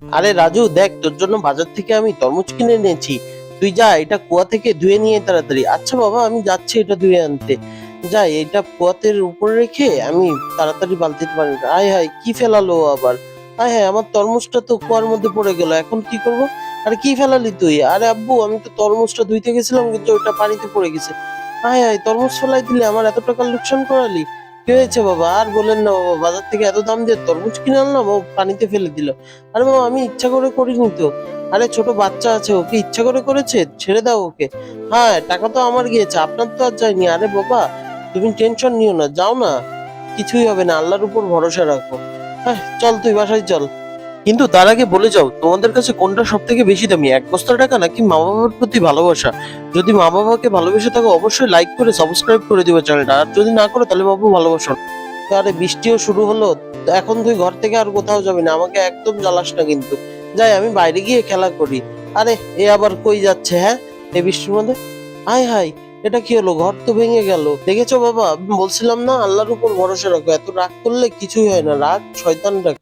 আরে রাজু, দেখ তোর জন্য বাজার থেকে আমি তরমুজ কিনে এনেছি। তুই যা, এটা কুয়া থেকে ধুয়ে নিয়ে আয় তাড়াতাড়ি। আচ্ছা বাবা, আমি যাচ্ছি এটা ধুয়ে আনতে। যাই, এটা কুয়াতের উপরে রেখে আমি তাড়াতাড়ি বালতিতে পানি। আয় হায়, কি ফেলালো ও আবার! আয় হায়, আমার তরমুজটা তো কুয়ার মধ্যে পড়ে গেল, এখন কি করব? আরে কি ফেলালি তুই? আরে আব্বু, আমি তো তরমুজটা ধুইতে গেছিলাম কিন্তু ওটা পানিতে পড়ে গেছে। আয় হায়, তরমুজ ফেলাই দিলে, আমার এত টাকা লোকসান করালি। কি হয়েছে বাবা? আর বলেন না বাবা, বাজার থেকে এত দাম দিয়ে তরমুজ কিনে আনলাম, ও পানিতে ফেলে দিল। আরে বাবা, আমি ইচ্ছা করে করিনি তো। আরে ছোট বাচ্চা আছে, ওকে ইচ্ছা করে করেছে, ছেড়ে দাও ওকে। হ্যাঁ, টাকা তো আমার গিয়েছে, আপনার তো আর যায়নি। আরে বাবা, তুমি টেনশন নিও না, যাও না, কিছুই হবে না, আল্লাহর উপর ভরসা রাখো। হ্যাঁ, চল তুই বাসায় চল। কিন্তু তার আগে বলে যাও, তোমাদের কাছে কোনটা সব থেকে বেশি দামি, এক বস্তা টাকা নাকি মা বাবার প্রতি ভালোবাসা? যদি মা বাবাকে ভালোবেসে থাকো, অবশ্যই লাইক করে সাবস্ক্রাইব করে দিবে চ্যানেলটা, আর যদি না করো তাহলে বাবু ভালোবাসো না। তো আরে বৃষ্টিও শুরু হলো, তো এখন তুই ঘর থেকে আর কোথাও যাবি না, আমাকে একদম জ্বালাস না কিন্তু। যাই, আমি বাইরে গিয়ে খেলা করি। আরে এ আবার কই যাচ্ছে? হ্যাঁ, এই বৃষ্টির মধ্যে! হাই হাই, এটা কি হলো? ঘর তো ভেঙে গেল। দেখেছো বাবা, আমি বলছিলাম না আল্লাহর উপর ভরসা রাখো, এত রাগ করলে কিছুই হয় না, রাগ শয়তান রাখে।